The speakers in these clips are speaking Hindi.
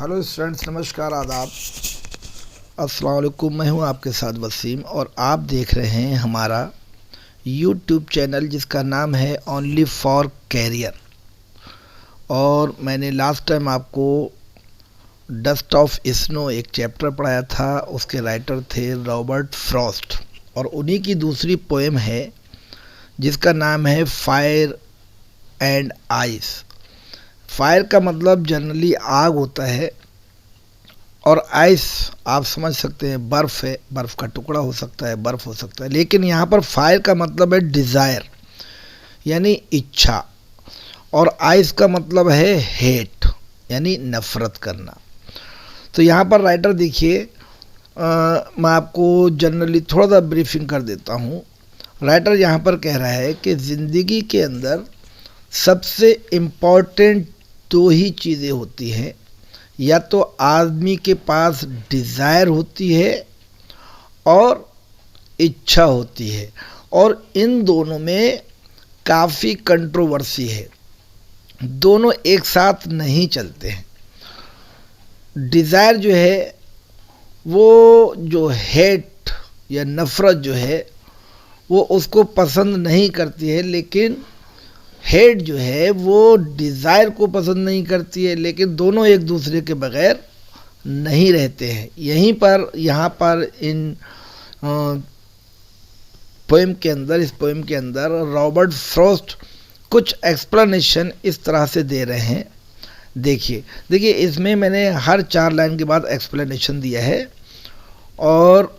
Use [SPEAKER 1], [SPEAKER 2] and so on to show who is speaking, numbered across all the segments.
[SPEAKER 1] हेलो स्टूडेंट्स, नमस्कार, आदाब, अस्सलाम वालेकुम। मैं हूं आपके साथ वसीम और आप देख रहे हैं हमारा यूट्यूब चैनल जिसका नाम है ओनली फॉर कैरियर। और मैंने लास्ट टाइम आपको डस्ट ऑफ स्नो एक चैप्टर पढ़ाया था, उसके राइटर थे रॉबर्ट फ्रॉस्ट, और उन्हीं की दूसरी पोएम है जिसका नाम है फायर एंड आइस। फायर का मतलब जनरली आग होता है और आइस आप समझ सकते हैं बर्फ़ है, बर्फ़ का टुकड़ा हो सकता है, बर्फ़ हो सकता है। लेकिन यहाँ पर फायर का मतलब है डिज़ायर यानी इच्छा, और आइस का मतलब है हेट यानी नफ़रत करना। तो यहाँ पर राइटर देखिए, मैं आपको जनरली थोड़ा सा ब्रीफिंग कर देता हूँ। राइटर यहाँ पर कह रहा है कि ज़िंदगी के अंदर सबसे इम्पॉर्टेंट दो ही चीज़ें होती हैं, या तो आदमी के पास डिज़ायर होती है और इच्छा होती है, और इन दोनों में काफ़ी कंट्रोवर्सी है, दोनों एक साथ नहीं चलते हैं। डिज़ायर जो है वो जो हेट या नफ़रत जो है वो उसको पसंद नहीं करती है, लेकिन हेट जो है वो डिज़ायर को पसंद नहीं करती है, लेकिन दोनों एक दूसरे के बगैर नहीं रहते हैं। यहीं पर यहाँ पर इन पोएम के अंदर, इस पोएम के अंदर रॉबर्ट फ्रॉस्ट कुछ एक्सप्लेनेशन इस तरह से दे रहे हैं। देखिए इसमें मैंने हर 4 लाइन के बाद एक्सप्लेनेशन दिया है, और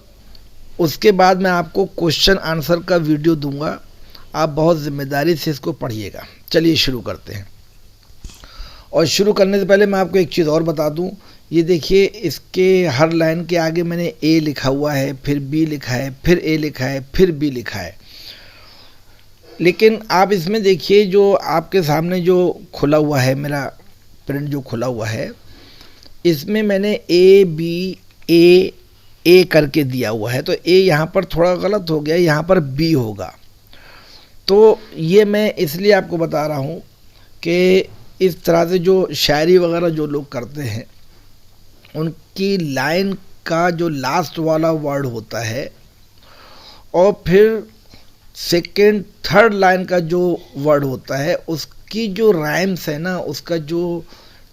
[SPEAKER 1] उसके बाद मैं आपको क्वेश्चन आंसर का वीडियो दूंगा। आप बहुत ज़िम्मेदारी से इसको पढ़िएगा। चलिए शुरू करते हैं। और शुरू करने से पहले मैं आपको एक चीज़ और बता दूं। ये देखिए, इसके हर लाइन के आगे मैंने ए लिखा हुआ है, फिर बी लिखा है, फिर ए लिखा है, फिर बी लिखा है। लेकिन आप इसमें देखिए, जो आपके सामने जो खुला हुआ है, मेरा प्रिंट जो खुला हुआ है, इसमें मैंने ए बी ए करके दिया हुआ है। तो ए यहाँ पर थोड़ा गलत हो गया, यहाँ पर बी होगा। तो ये मैं इसलिए आपको बता रहा हूँ कि इस तरह से जो शायरी वगैरह जो लोग करते हैं, उनकी लाइन का जो लास्ट वाला वर्ड होता है और फिर सेकेंड थर्ड लाइन का जो वर्ड होता है, उसकी जो राइम्स है ना, उसका जो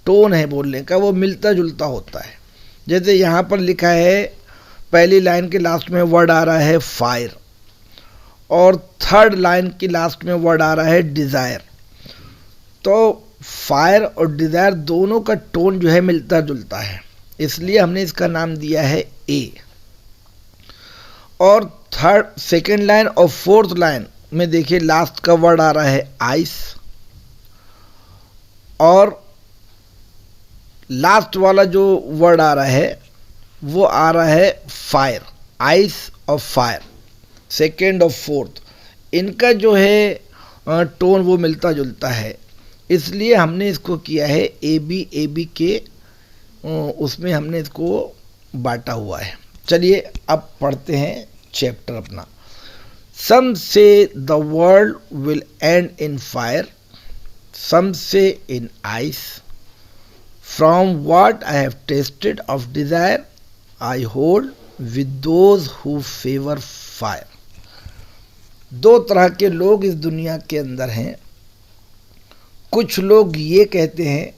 [SPEAKER 1] टोन है बोलने का, वो मिलता जुलता होता है। जैसे यहाँ पर लिखा है, पहली लाइन के लास्ट में वर्ड आ रहा है फायर, और थर्ड लाइन की लास्ट में वर्ड आ रहा है डिज़ायर। तो फायर और डिज़ायर दोनों का टोन जो है मिलता जुलता है, इसलिए हमने इसका नाम दिया है ए। और सेकेंड लाइन और फोर्थ लाइन में देखिए, लास्ट का वर्ड आ रहा है आइस, और लास्ट वाला जो वर्ड आ रहा है वो आ रहा है फायर, आइस और फायर, सेकेंड और फोर्थ। इनका जो है टोन वो मिलता जुलता है, इसलिए हमने इसको किया है ए बी के उसमें हमने इसको बांटा हुआ है। चलिए अब पढ़ते हैं चैप्टर अपना। Some say the world will end in fire, some say in ice, from what I have tasted of desire I hold with those who favour fire. दो तरह के लोग इस दुनिया के अंदर हैं। कुछ लोग ये कहते हैं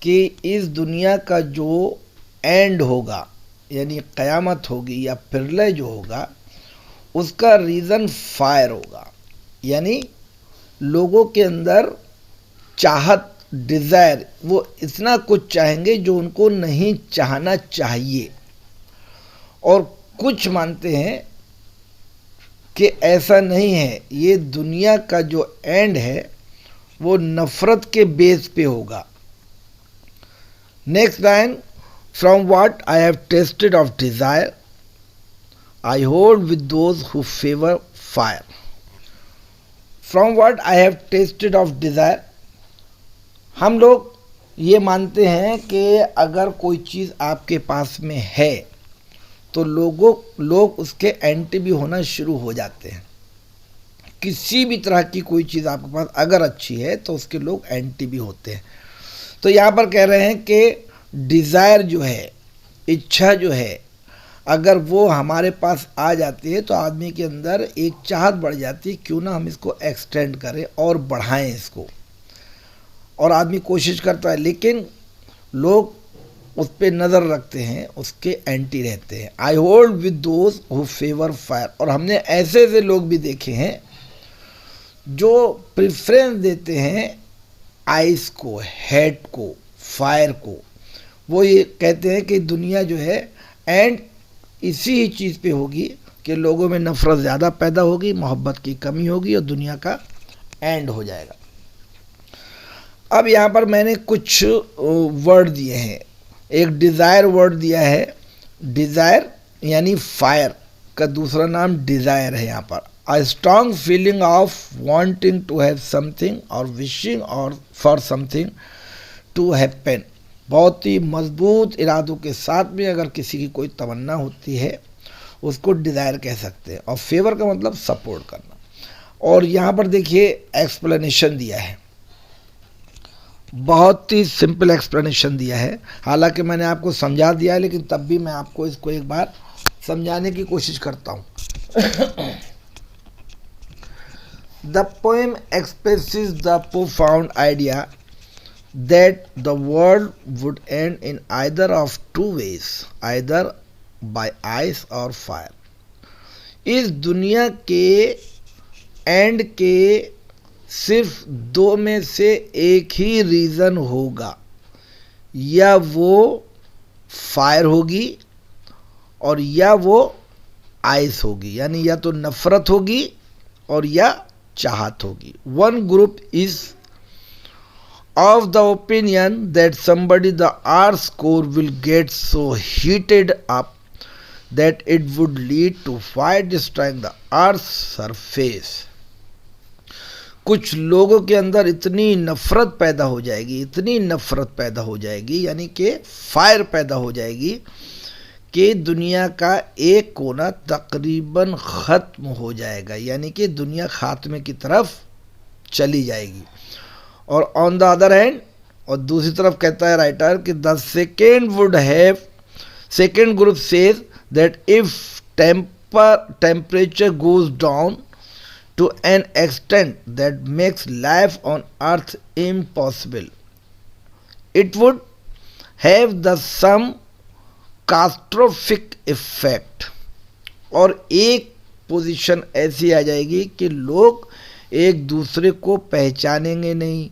[SPEAKER 1] कि इस दुनिया का जो एंड होगा, यानी क़यामत होगी या प्रलय जो होगा, उसका रीज़न फायर होगा। यानी लोगों के अंदर चाहत, डिज़ायर, वो इतना कुछ चाहेंगे जो उनको नहीं चाहना चाहिए। और कुछ मानते हैं कि ऐसा नहीं है, ये दुनिया का जो एंड है वो नफ़रत के बेस पे होगा। Next line, from what I have tasted of desire I hold with those who favour fire. From what I have tasted of desire, हम लोग ये मानते हैं कि अगर कोई चीज़ आपके पास में है तो लोग उसके एंटी भी होना शुरू हो जाते हैं। किसी भी तरह की कोई चीज़ आपके पास अगर अच्छी है तो उसके लोग एंटी भी होते हैं। तो यहाँ पर कह रहे हैं कि डिज़ायर जो है, इच्छा जो है, अगर वो हमारे पास आ जाती है तो आदमी के अंदर एक चाहत बढ़ जाती है, क्यों ना हम इसको एक्सटेंड करें और बढ़ाएं इसको, और आदमी कोशिश करता है, लेकिन लोग उस पर नज़र रखते हैं, उसके एंटी रहते हैं। आई hold with those who favour fire, और हमने ऐसे ऐसे लोग भी देखे हैं जो प्रेफरेंस देते हैं आइस को, हेड को, फायर को। वो ये कहते हैं कि दुनिया जो है एंड इसी ही चीज़ पे होगी कि लोगों में नफ़रत ज़्यादा पैदा होगी, मोहब्बत की कमी होगी और दुनिया का एंड हो जाएगा। अब यहाँ पर मैंने कुछ वर्ड दिए हैं। एक डिज़ायर वर्ड दिया है, डिज़ायर यानी फायर का दूसरा नाम डिज़ायर है। यहाँ पर a strong feeling of wanting to have something और विशिंग और फॉर समथिंग टू हैपन, बहुत ही मजबूत इरादों के साथ में अगर किसी की कोई तमन्ना होती है उसको डिज़ायर कह सकते हैं। और फेवर का मतलब सपोर्ट करना। और यहाँ पर देखिए एक्सप्लेनेशन दिया है, बहुत ही सिंपल एक्सप्लेनेशन दिया है। हालांकि मैंने आपको समझा दिया है, लेकिन तब भी मैं आपको इसको एक बार समझाने की कोशिश करता हूँ। The poem expresses the profound idea that the world would end in either of two ways, either by ice or fire. इस दुनिया के एंड के सिर्फ दो में से एक ही रीज़न होगा, या वो फायर होगी और या वो आइस होगी, यानी या तो नफ़रत होगी और या चाहत होगी। One group is of the opinion that somebody the earth's core will get so heated up that it would lead to fire destroying the earth's surface. कुछ लोगों के अंदर इतनी नफ़रत पैदा हो जाएगी, इतनी नफ़रत पैदा हो जाएगी, यानी कि फायर पैदा हो जाएगी कि दुनिया का एक कोना तकरीबन ख़त्म हो जाएगा, यानी कि दुनिया खात्मे की तरफ चली जाएगी। और ऑन द अदर हैंड, और दूसरी तरफ कहता है राइटर कि the second group says that if temperature goes down to an extent that makes life on earth impossible, it would have the some catastrophic effect. और एक पोजीशन ऐसी आ जाएगी कि लोग एक दूसरे को पहचानेंगे नहीं,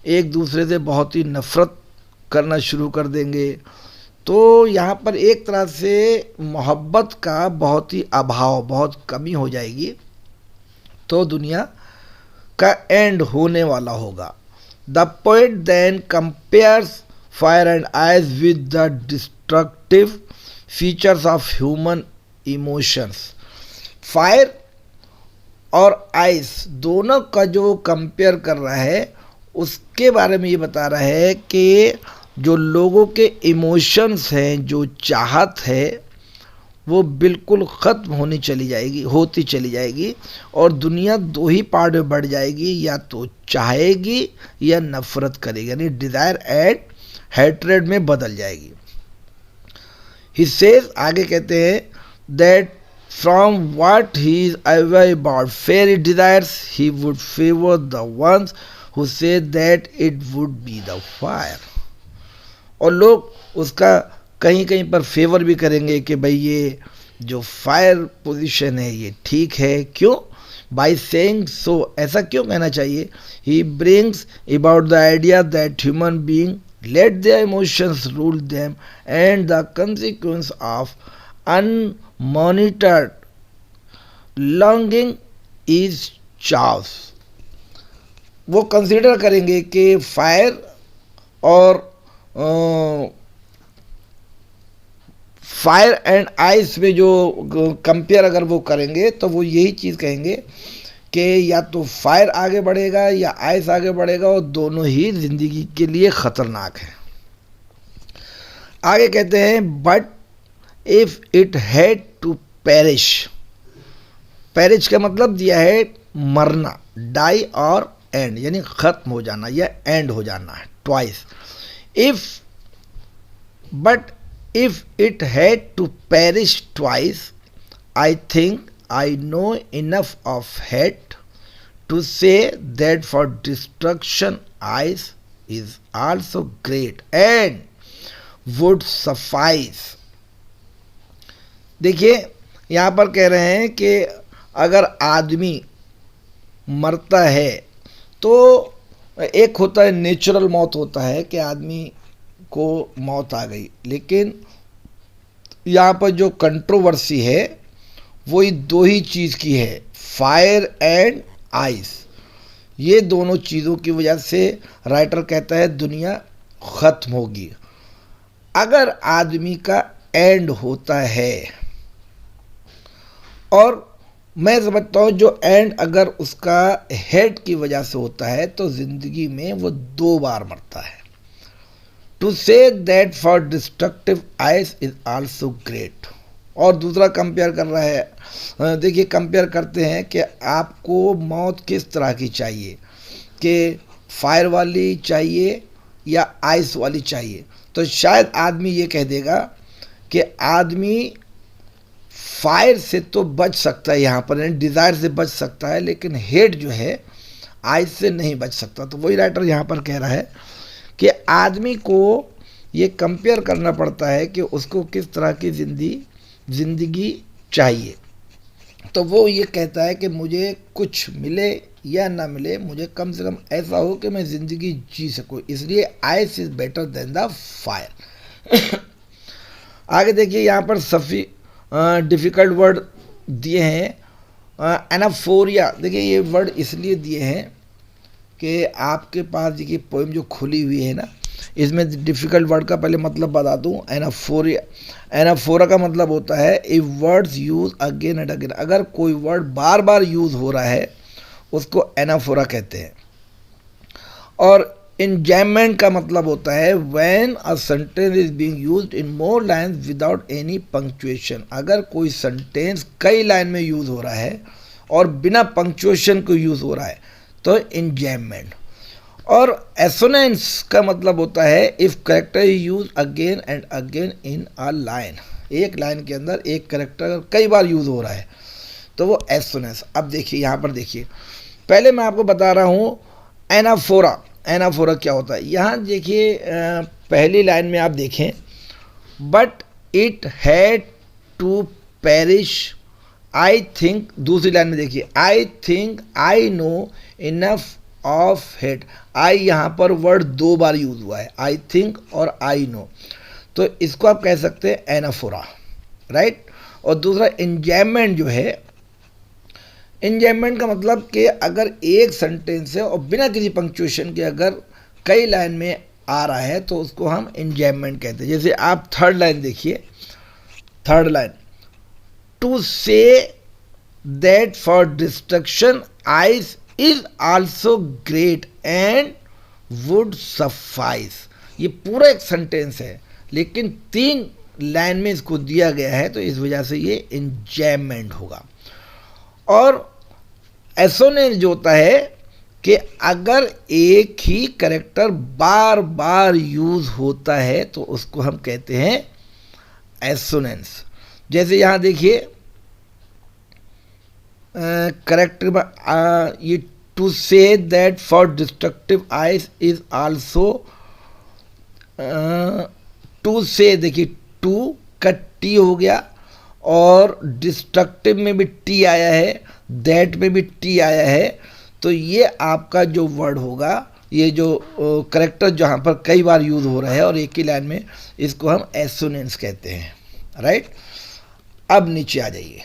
[SPEAKER 1] एक दूसरे से बहुत ही नफ़रत करना शुरू कर देंगे। तो यहाँ पर एक तरह से मोहब्बत का बहुत ही अभाव, बहुत कमी हो जाएगी, तो दुनिया का एंड होने वाला होगा। The poet then compares fire and ice with the destructive features of human emotions. Fire और आइस दोनों का जो कंपेयर कर रहा है, उसके बारे में ये बता रहा है कि जो लोगों के इमोशंस हैं, जो चाहत है, वो बिल्कुल ख़त्म होती चली जाएगी और दुनिया दो ही पार्ट में बढ़ जाएगी, या तो चाहेगी या नफ़रत करेगी, यानी डिज़ायर एंड हेट्रेड में बदल जाएगी। ही सेज, आगे कहते हैं, that from what he is aware about fairy desires, he would favor the ones who say that it would be the fire. और लोग उसका कहीं कहीं पर फेवर भी करेंगे कि भाई ये जो फायर पोजीशन है ये ठीक है। क्यों? by saying so, ऐसा क्यों कहना चाहिए? he brings about the idea that human being let their emotions rule them and the consequence of unmonitored longing is chaos. वो कंसीडर करेंगे कि फायर और फायर एंड आइस में जो कंपेयर अगर वो करेंगे तो वो यही चीज़ कहेंगे कि या तो फायर आगे बढ़ेगा या आइस आगे बढ़ेगा, और दोनों ही ज़िंदगी के लिए ख़तरनाक है। आगे कहते हैं, but if it had to perish, perish का मतलब दिया है मरना, डाई और एंड, यानी ख़त्म हो जाना या एंड हो जाना है, twice. If but if it had to perish twice, I think I know enough of hate to say that for destruction ice is also great and would suffice. देखिए यहाँ पर कह रहे हैं कि अगर आदमी मरता है तो एक होता है नेचुरल मौत, होता है कि आदमी को मौत आ गई, लेकिन यहाँ पर जो कंट्रोवर्सी है वो ही दो ही चीज़ की है, फायर एंड आइस। ये दोनों चीज़ों की वजह से राइटर कहता है दुनिया ख़त्म होगी। अगर आदमी का एंड होता है, और मैं समझता हूँ जो एंड अगर उसका हेड की वजह से होता है तो ज़िंदगी में वो 2 बार मरता है। To say that for destructive ice is also great. और दूसरा कंपेयर कर रहा है, देखिए कंपेयर करते हैं कि आपको मौत किस तरह की चाहिए, कि फायर वाली चाहिए या आइस वाली चाहिए। तो शायद आदमी ये कह देगा कि आदमी फायर से तो बच सकता है, यहाँ पर डिज़ायर से बच सकता है, लेकिन हेड जो है आइस से नहीं बच सकता। तो वही राइटर यहाँ पर कह रहा है कि आदमी को ये कंपेयर करना पड़ता है कि उसको किस तरह की ज़िंदगी चाहिए। तो वो ये कहता है कि मुझे कुछ मिले या ना मिले, मुझे कम से कम ऐसा हो कि मैं ज़िंदगी जी सकूँ, इसलिए ice is better than the fire. आगे देखिए यहाँ पर सफ़ी डिफ़िकल्ट वर्ड दिए हैं, एनाफोरिया। देखिए ये वर्ड इसलिए दिए हैं कि आपके पास देखिए पोइम जो खुली हुई है ना, इसमें डिफ़िकल्ट वर्ड का पहले मतलब बता दूं। एनाफोरिया, एनाफोरा का मतलब होता है if words use again and again. अगर कोई वर्ड बार बार यूज़ हो रहा है उसको एनाफोरा कहते हैं। और इंजॉयमेंट का मतलब होता है when a sentence is being used in more lines without any punctuation. अगर कोई सेंटेंस कई लाइन में यूज़ हो रहा है और बिना पंक्चुएशन को यूज़ हो रहा है तो इंजॉयमेंट। और एसोनेंस का मतलब होता है if character is use again and again in a line. एक लाइन के अंदर एक करेक्टर कई बार यूज़ हो रहा है तो वो एसोनेंस। अब देखिए यहाँ पर देखिए, पहले मैं आपको बता रहा हूँ एनाफोरा। एनाफोरा क्या होता है, यहाँ देखिए पहली लाइन में आप देखें, but it had to perish I think. दूसरी लाइन में देखिए, I think I know enough of hate. आई यहाँ पर वर्ड 2 बार यूज हुआ है, आई थिंक और आई नो, तो इसको आप कह सकते हैं एनाफोरा, राइट। और दूसरा इंजॉयमेंट जो है, इंजॉयमेंट का मतलब कि अगर एक सेंटेंस है और बिना किसी पंक्चुएशन के अगर कई लाइन में आ रहा है तो उसको हम इंजॉयमेंट कहते हैं। जैसे आप थर्ड लाइन देखिए, third line, to say that for destruction ice is also great and would suffice. ये पूरा एक सेंटेंस है लेकिन 3 लाइन में इसको दिया गया है तो इस वजह से ये इंजॉयमेंट होगा। और एसोनेंस जो होता है कि अगर एक ही करेक्टर बार बार यूज होता है तो उसको हम कहते हैं एसोनेंस। जैसे यहाँ देखिए करेक्टर ये to say that for destructive ice is also, to say देखिए टू का टी हो गया और डिस्ट्रक्टिव में भी टी आया है, दैट में भी टी आया है, तो ये आपका जो वर्ड होगा, ये जो करेक्टर जहाँ पर कई बार यूज़ हो रहा है और एक ही लाइन में, इसको हम एसोनेंस कहते हैं, राइट। अब नीचे आ जाइए,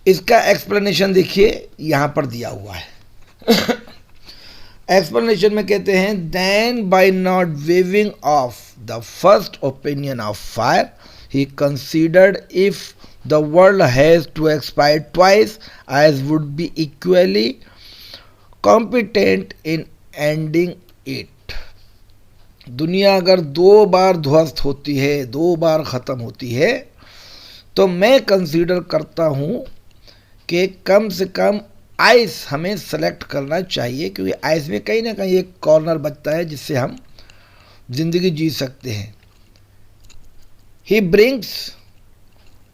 [SPEAKER 1] इसका एक्सप्लेनेशन देखिए यहाँ पर दिया हुआ है। एक्सप्लेनेशन में कहते हैं then by not waiving off the first opinion of fire he considered if the world has to expire twice as would be equally competent in ending it। दुनिया अगर 2 बार ध्वस्त होती है, 2 बार ख़त्म होती है, तो मैं कंसीडर करता हूँ कि कम से कम आइस हमें सेलेक्ट करना चाहिए, क्योंकि आइस में कहीं ना कहीं एक कॉर्नर बचता है जिससे हम ज़िंदगी जी सकते हैं। ही ब्रिंग्स,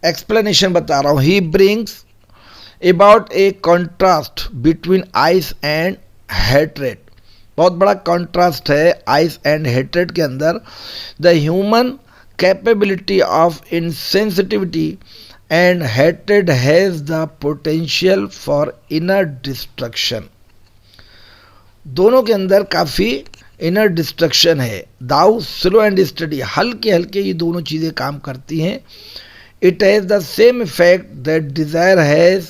[SPEAKER 1] एक्सप्लेनेशन बता रहा हूँ, he brings about A contrast between ice and hatred. बहुत बड़ा कॉन्ट्रास्ट है आइस एंड हेट्रेड के अंदर। The human capability of insensitivity and hatred has the potential for inner destruction. दोनों के अंदर काफ़ी इनर डिस्ट्रक्शन है। दाउ स्लो एंड स्टडी, हल्के हल्के ये दोनों चीज़ें काम करती हैं। It has the same effect that desire has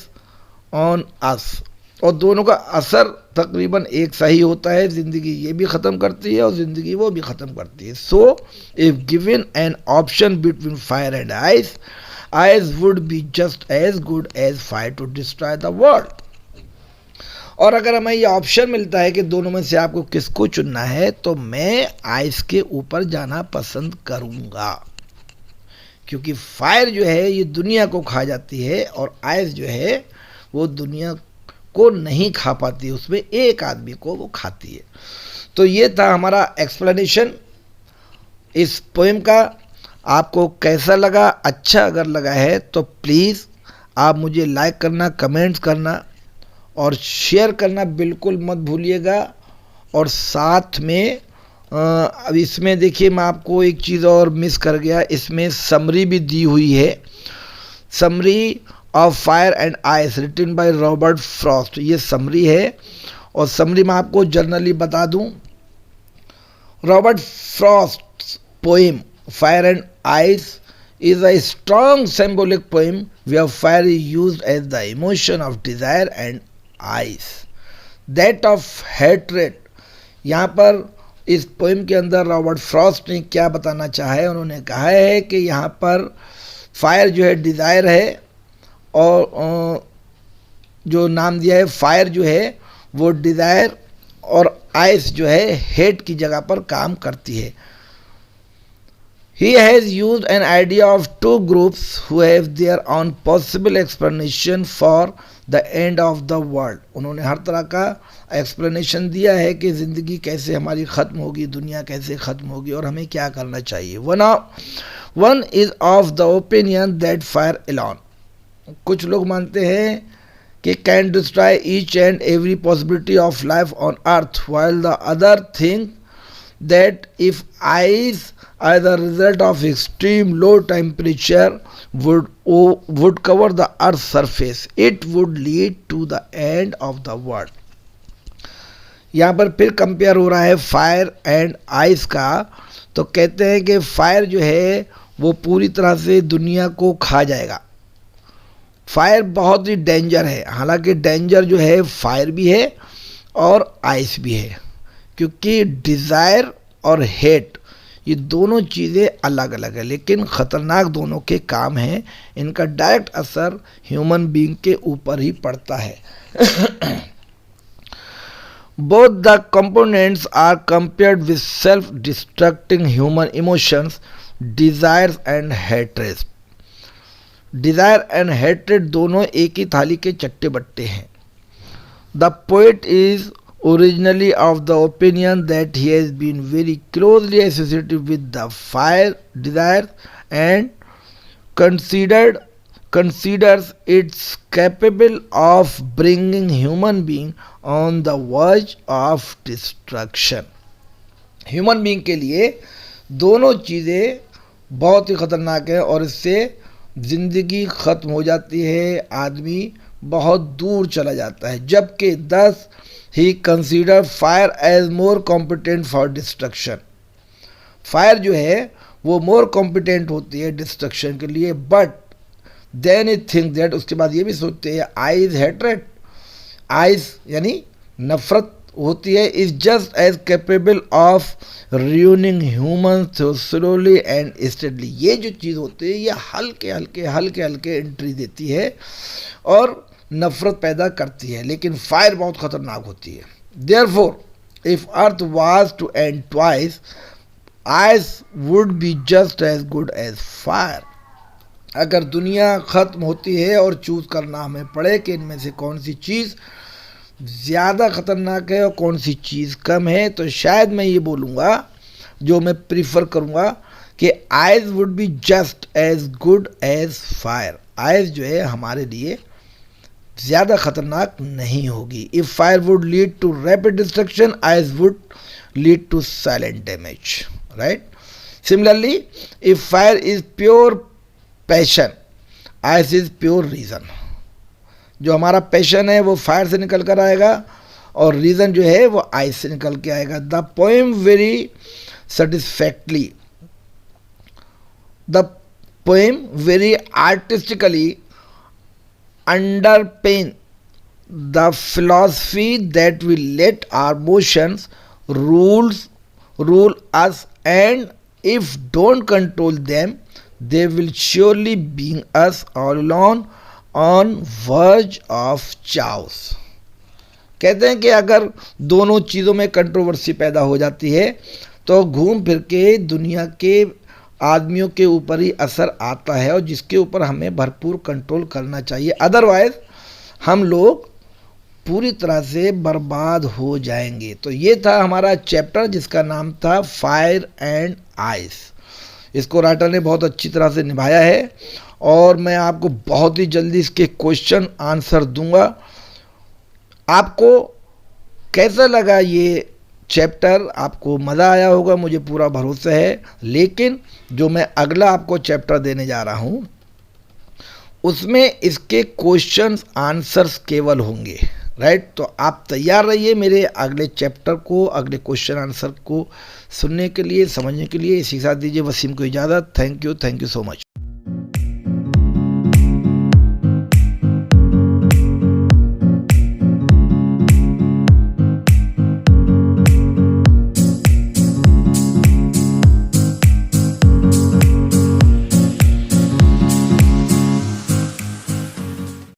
[SPEAKER 1] on us, और दोनों का असर तकरीबन एक सा ही होता है। ज़िंदगी ये भी ख़त्म करती है और ज़िंदगी वो भी ख़त्म करती है। So if given an option between fire and ice, ice would be just as good as fire to destroy the world. और अगर हमें ये ऑप्शन मिलता है कि दोनों में से आपको किसको चुनना है, तो मैं आइस के ऊपर जाना पसंद करूँगा, क्योंकि फायर जो है ये दुनिया को खा जाती है और आइस जो है वो दुनिया को नहीं खा पाती, उसमें एक आदमी को वो खाती है। तो ये था हमारा एक्सप्लेनेशन इस पोएम का। आपको कैसा लगा? अच्छा अगर लगा है तो प्लीज़ आप मुझे लाइक करना, कमेंट्स करना और शेयर करना बिल्कुल मत भूलिएगा। और साथ में अब इसमें देखिए, मैं आपको एक चीज़ और मिस कर गया, इसमें समरी भी दी हुई है। Summary of fire and ice written by Robert Frost, ये समरी है। और समरी में आपको जनरली बता दूं, Robert Frost poem fire and ice is a strong symbolic poem where fire is used as the emotion of desire and ice that of hatred। यहाँ पर इस पोएम के अंदर रॉबर्ट फ्रॉस्ट ने क्या बताना चाहा है? उन्होंने कहा है कि यहाँ पर फायर जो है डिज़ायर है, और जो नाम दिया है फायर जो है वो डिज़ायर, और आइस जो है हेट की जगह पर काम करती है। He has used an idea of two groups who have their own possible explanation for the end of the world। उन्होंने हर तरह का एक्सप्लेनेशन दिया है कि ज़िंदगी कैसे हमारी ख़त्म होगी, दुनिया कैसे ख़त्म होगी और हमें क्या करना चाहिए। One is of the opinion that fire alone, कुछ लोग मानते हैं कि can destroy each and every possibility of life on earth, while the other think that if ice as a result of extreme low temperature would cover the earth's surface, it would lead to the end of the world। यहाँ पर फिर कंपेयर हो रहा है फायर एंड आइस का। तो कहते हैं कि फायर जो है वो पूरी तरह से दुनिया को खा जाएगा। फायर बहुत ही डेंजर है, हालांकि डेंजर जो है फायर भी है और आइस भी है, क्योंकि डिज़ायर और हेट ये दोनों चीज़ें अलग अलग है, लेकिन ख़तरनाक दोनों के काम हैं। इनका डायरेक्ट असर ह्यूमन बीइंग के ऊपर ही पड़ता है। Both the components are compared with self destructing human emotions, desires and hatred. Desire and hatred दोनों एक ही थाली के चट्टे बट्टे हैं। The poet is originally of the opinion that he has been very closely associated with the fire desire and considers it's capable of bringing human being on the verge of destruction। Human being के लिए दोनों चीज़ें बहुत ही ख़तरनाक है और इससे ज़िंदगी ख़त्म हो जाती है, आदमी बहुत दूर चला जाता है। जबकि 10 ही consider fire as more competent for destruction. Fire जो है वो मोर कॉम्पिटेंट होती है डिस्ट्रक्शन के लिए। But then it think that, उसके बाद ये भी सोचते हैं, आइज हेट्रेड, आइज यानी नफरत होती है, is just as capable of ruining human slowly and steadily. ये जो चीज़ होती है ये हल्के हल्के एंट्री देती है और नफरत पैदा करती है, लेकिन फायर बहुत ख़तरनाक होती है। Therefore if earth was to end twice, ice would be just as good as fire. अगर दुनिया ख़त्म होती है और चूज़ करना हमें पड़े कि इनमें से कौन सी चीज़ ज़्यादा ख़तरनाक है और कौन सी चीज़ कम है, तो शायद मैं ये बोलूँगा जो मैं प्रीफर करूँगा कि ice would be just as good as fire. Ice जो है हमारे लिए ज़्यादा खतरनाक नहीं होगी। If fire would lead to rapid destruction, ice would lead to silent damage, right. Similarly if fire is pure passion, ice is pure reason. जो हमारा पैशन है वो फायर से निकल कर आएगा और रीज़न जो है वो आइज से निकल के आएगा। The poem very satisfactorily, the poem very artistically underpin the philosophy that we let our emotions rule us, and if don't control them, they will surely bring us all alone on verge of chaos। कहते हैं कि अगर दोनों चीज़ों में कंट्रोवर्सी पैदा हो जाती है तो घूम फिर के दुनिया के आदमियों के ऊपर ही असर आता है, और जिसके ऊपर हमें भरपूर कंट्रोल करना चाहिए, अदरवाइज हम लोग पूरी तरह से बर्बाद हो जाएंगे। तो ये था हमारा चैप्टर जिसका नाम था फायर एंड आइस। इसको राइटर ने बहुत अच्छी तरह से निभाया है और मैं आपको बहुत ही जल्दी इसके क्वेश्चन आंसर दूंगा। आपको कैसा लगा ये चैप्टर? आपको मज़ा आया होगा, मुझे पूरा भरोसा है। लेकिन जो मैं अगला आपको चैप्टर देने जा रहा हूँ उसमें इसके क्वेश्चंस आंसर्स केवल होंगे, राइट। तो आप तैयार रहिए मेरे अगले चैप्टर को, अगले क्वेश्चन आंसर को सुनने के लिए, समझने के लिए। इसी के साथ दीजिए वसीम को इजाज़त। Thank you so much.